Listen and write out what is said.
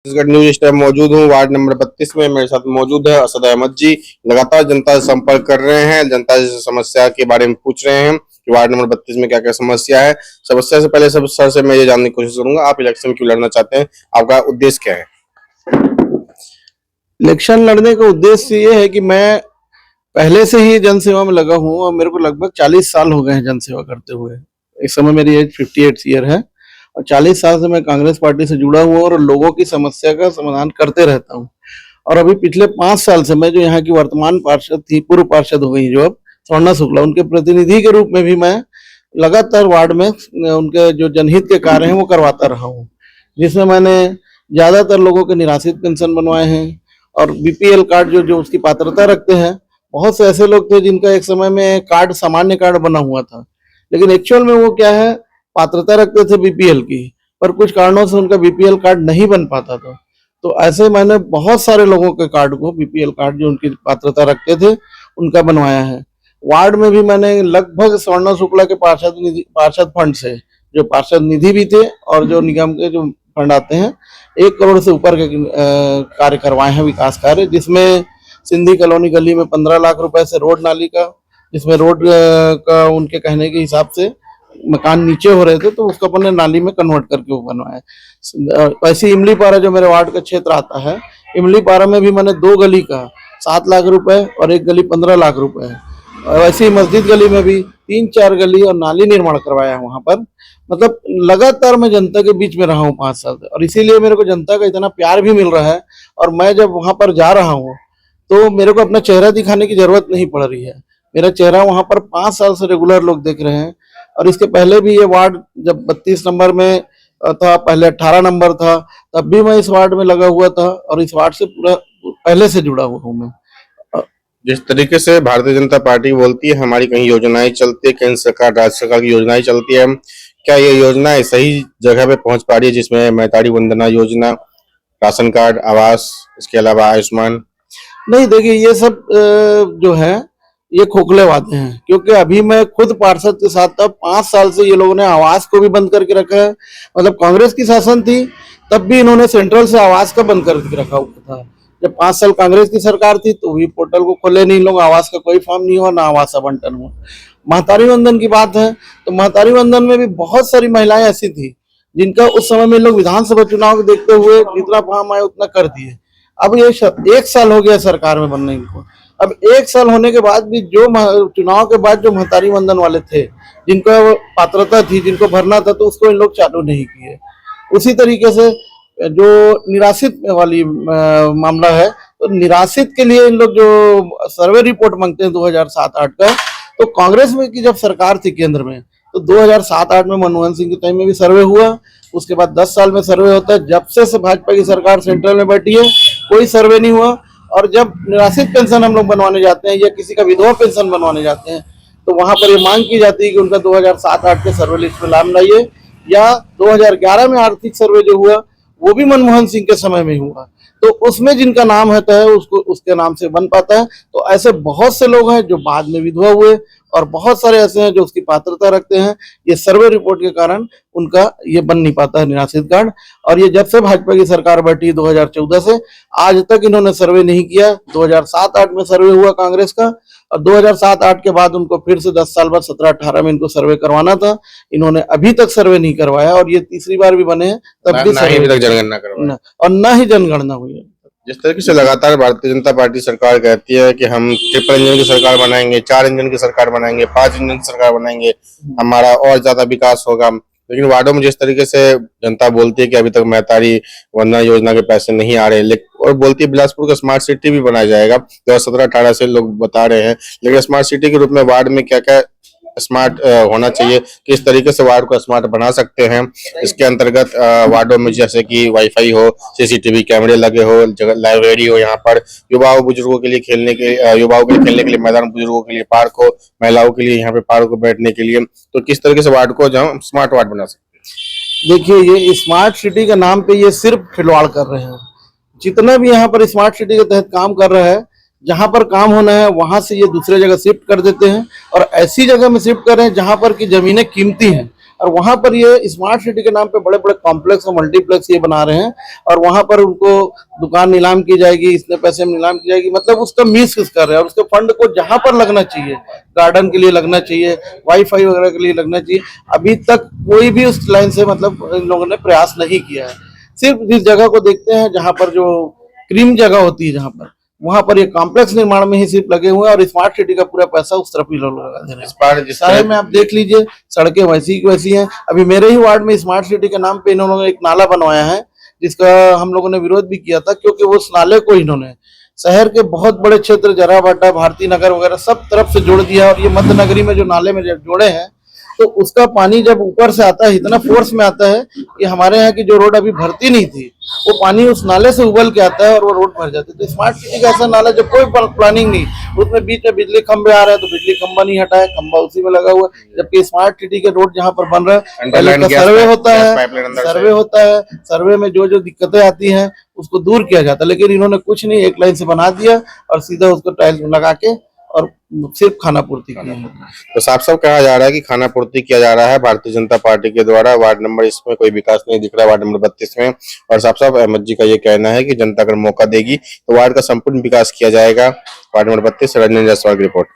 Chhattisgarh news इस time मौजूद हूँ वार्ड नंबर 32 में। मेरे साथ मौजूद है असद अहमद जी। लगातार जनता से संपर्क कर रहे हैं, जनता से समस्या के बारे में पूछ रहे हैं कि वार्ड नंबर 32 में क्या क्या समस्या है। समस्या से पहले सब सर से मैं ये जानने की कोशिश करूंगा, आप इलेक्शन क्यों लड़ना चाहते हैं, आपका उद्देश्य क्या है? इलेक्शन लड़ने का उद्देश्य ये है कि मैं पहले से ही जनसेवा में लगा हूँ और मेरे को लगभग 40 साल हो गए हैं जनसेवा करते हुए। इस समय मेरी एज 58 ईयर है और 40 साल से मैं कांग्रेस पार्टी से जुड़ा हुआ और लोगों की समस्या का समाधान करते रहता हूँ। और अभी पिछले 5 साल से मैं जो यहाँ की वर्तमान पार्षद थी, पूर्व पार्षद हो गई जो अब स्वर्णा शुक्ला, उनके प्रतिनिधि के रूप में भी मैं लगातार वार्ड में उनके जो जनहित के कार्य हैं वो करवाता रहा हूँ, जिसमें मैंने ज्यादातर लोगों के निराश्रित पेंशन बनवाए हैं और बीपीएल कार्ड जो उसकी पात्रता रखते हैं। बहुत से ऐसे लोग थे जिनका एक समय में कार्ड सामान्य कार्ड बना हुआ था, लेकिन एक्चुअल में वो क्या है, पात्रता रखते थे बीपीएल की, पर कुछ कारणों से उनका बीपीएल कार्ड नहीं बन पाता था। तो ऐसे मैंने बहुत सारे लोगों के कार्ड को, बीपीएल कार्ड जो उनकी पात्रता रखते थे, उनका बनवाया है। वार्ड में भी मैंने लगभग स्वर्णा शुक्ला के पार्षद फंड से, जो पार्षद निधि भी थे और जो निगम के जो फंड आते हैं, 1 करोड़ से ऊपर के कार्य करवाए हैं, विकास कार्य, जिसमें सिंधी कॉलोनी गली में 15 लाख रुपए से रोड नाली का, जिसमें रोड का उनके कहने के हिसाब से मकान नीचे हो रहे थे तो उसको अपने नाली में कन्वर्ट करके वो बनवाया। वैसे इमली पारा जो मेरे वार्ड का क्षेत्र आता है, इमली पारा में भी मैंने 2 गली का 7 लाख रुपए और 1 गली 15 लाख रुपए, और वैसे ही मस्जिद गली में भी 3-4 गली और नाली निर्माण करवाया है वहां पर। मतलब लगातार मैं जनता के बीच में रहा हूँ 5 साल से, और इसीलिए मेरे को जनता का इतना प्यार भी मिल रहा है। और मैं जब वहां पर जा रहा हूँ तो मेरे को अपना चेहरा दिखाने की जरूरत नहीं पड़ रही है। मेरा चेहरा वहां पर 5 साल से रेगुलर लोग देख रहे हैं। और इसके पहले भी ये वार्ड जब 32 नंबर में था, पहले 18 नंबर था, तब भी मैं इस वार्ड में लगा हुआ था और इस वार्ड से पूरा पहले से जुड़ा हुआ हूँ मैं। जिस तरीके से भारतीय जनता पार्टी बोलती है हमारी कहीं योजनाएं चलती है, केंद्र सरकार राज्य सरकार की योजनाएं चलती है, क्या ये योजनाएं सही जगह पे पहुंच पा रही है, जिसमें मैतारी वंदना योजना, राशन कार्ड, आवास, इसके अलावा आयुष्मान? नहीं, देखिए ये सब जो है ये खोखले बातें हैं, क्योंकि अभी मैं खुद पार्षद के साथ था। 5 साल से ये लोगों ने आवास को भी बंद करके रखा है। मतलब कांग्रेस की शासन थी तब भी इन्होंने सेंट्रल से आवास का बंद करके रखा हुआ था। जब 5 साल कांग्रेस की सरकार थी तो भी पोर्टल को खोले नहीं लोग, आवास का कोई फॉर्म नहीं हुआ, ना आवास आवंटन हुआ। महतारी वंदन की बात है तो महतारी वंदन में भी बहुत सारी महिलाएं ऐसी थी जिनका उस समय में लोग विधानसभा चुनाव को देखते हुए जितना फॉर्म आया उतना कर दिए। अब ये 1 साल हो गया सरकार में बनने को। अब 1 साल होने के बाद भी जो चुनाव के बाद जो महतारी वंदन वाले थे, जिनको पात्रता थी, जिनको भरना था, तो उसको इन लोग चालू नहीं किए। उसी तरीके से जो निराश्रित वाली मामला है, तो निराश्रित के लिए इन लोग जो सर्वे रिपोर्ट मांगते हैं 2007-8 का, तो कांग्रेस में की जब सरकार थी केंद्र में, तो 2007-8 में मनमोहन सिंह के टाइम में भी सर्वे हुआ। उसके बाद 10 साल में सर्वे होता है। जब से भाजपा की सरकार सेंट्रल में बैठी है कोई सर्वे नहीं हुआ। और जब निराश्रित पेंशन हम लोग बनवाने जाते हैं या किसी का विधवा पेंशन बनवाने जाते हैं तो वहां पर ये मांग की जाती है कि उनका 2007-8 के सर्वे लिस्ट में नाम लाइए, या 2011 में आर्थिक सर्वे जो हुआ वो भी मनमोहन सिंह के समय में हुआ, तो उसमें जिनका नाम होता है उसको उसके नाम से बन पाता है। तो ऐसे बहुत से लोग हैं जो बाद में विधवा हुए और बहुत सारे ऐसे हैं जो उसकी पात्रता रखते हैं। ये सर्वे रिपोर्ट के कारण उनका ये बन नहीं पाता है निराश्रित कार्ड। और ये जब से भाजपा की सरकार बैठी 2014 से आज तक इन्होंने सर्वे नहीं किया। 2007-8 में सर्वे हुआ कांग्रेस का, और 2007-8 के बाद उनको फिर से 10 साल बाद 17-18 में इनको सर्वे करवाना था। इन्होंने अभी तक सर्वे नहीं करवाया और ये तीसरी बार भी बने हैं तब भी सर्वे तक जनगणना करवाया और ना ही जनगणना हुई है। जिस तरीके से लगातार भारतीय जनता पार्टी सरकार कहती है कि हम ट्रिपल इंजन की सरकार बनाएंगे, 4 इंजन की सरकार बनाएंगे, 5 इंजन की सरकार बनाएंगे, हमारा और ज्यादा विकास होगा, लेकिन वार्डों में जिस तरीके से जनता बोलती है कि अभी तक मैतारी वंदना योजना के पैसे नहीं आ रहे, और बोलती है बिलासपुर का स्मार्ट सिटी भी बनाया जाएगा 2017-18 से लोग बता रहे हैं, लेकिन स्मार्ट सिटी के रूप में वार्ड में क्या क्या स्मार्ट होना चाहिए, किस तरीके से वार्ड को स्मार्ट बना सकते हैं? इसके अंतर्गत वार्डों में जैसे कि वाईफाई हो, सीसीटीवी कैमरे लगे हो, लाइब्रेरी हो, यहाँ पर बुजुर्गों के लिए खेलने के लिए मैदान, बुजुर्गों के लिए पार्क हो, महिलाओं के लिए यहाँ पे पार्क हो बैठने के लिए, तो किस तरीके से वार्ड को जो स्मार्ट वार्ड बना सकते हैं? देखिए, ये स्मार्ट सिटी के नाम पे ये सिर्फ खिलवाड़ कर रहे हैं। जितना भी यहाँ पर स्मार्ट सिटी के तहत काम कर रहा है, जहां पर काम होना है वहां से ये दूसरे जगह शिफ्ट कर देते हैं और ऐसी जगह में शिफ्ट कर रहे हैं जहां पर की जमीनें कीमती हैं। और वहां पर ये स्मार्ट सिटी के नाम पे बड़े बड़े कॉम्प्लेक्स और मल्टीप्लेक्स ये बना रहे हैं, और वहां पर उनको दुकान नीलाम की जाएगी, इतने पैसे में नीलाम की जाएगी, मतलब उसका मिस कर रहे हैं। और उसके फंड को जहां पर लगना चाहिए, गार्डन के लिए लगना चाहिए, वाईफाई वगैरह के लिए लगना चाहिए, अभी तक कोई भी उस लाइन से मतलब इन लोगों ने प्रयास नहीं किया है। सिर्फ इस जगह को देखते हैं जहां पर जो क्रीम जगह होती है, जहां पर वहां पर ये कॉम्प्लेक्स निर्माण में ही सिर्फ लगे हुए हैं, और स्मार्ट सिटी का पूरा पैसा उस तरफ ही लोग लगा दे रहे इस बार हैं। जिस शहर तरह में आप देख लीजिए, सड़कें वैसी की वैसी हैं। अभी मेरे ही वार्ड में स्मार्ट सिटी के नाम पे इन्होंने एक नाला बनवाया है, जिसका हम लोगों ने विरोध भी किया था, क्योंकि वो उस नाले को इन्होंने शहर के बहुत बड़े क्षेत्र जराबाटा, भारती नगर वगैरह सब तरफ से जोड़ दिया। और ये मध्य नगरी में जो नाले में जोड़े हैं, तो उसका पानी जब ऊपर से आता है इतना फोर्स में आता है कि हमारे यहाँ की जो रोड अभी भरती नहीं थी, वो पानी उस नाले से उबल के आता है और वो रोड भर जाती है। तो स्मार्ट सिटी का ऐसा नाला जब कोई प्लानिंग नहीं, उसमें बीच में बिजली खंभे आ रहे हैं तो बिजली खंभा नहीं हटाए, खंभा उसी में लगा हुआ है। जबकि स्मार्ट सिटी के रोड जहाँ पर बन रहा है, पहले अंडरलाइन उसका सर्वे होता गैस है, पाइपलाइन अंदर से। सर्वे होता है, सर्वे में जो जो दिक्कतें आती हैं उसको दूर किया जाता है। लेकिन इन्होंने कुछ नहीं, एक लाइन से बना दिया और सीधा उसको टाइल्स लगा के और सिर्फ खाना पूर्ति की है। तो साफ साफ कहा जा रहा है कि खाना पूर्ति किया जा रहा है भारतीय जनता पार्टी के द्वारा। वार्ड नंबर इसमें कोई विकास नहीं दिख रहा है, वार्ड नंबर 32 में। और साफ साफ अहमद जी का ये कहना है कि जनता अगर मौका देगी तो वार्ड का संपूर्ण विकास किया जाएगा। वार्ड नंबर 32 से रंजन जायसवाल की रिपोर्ट।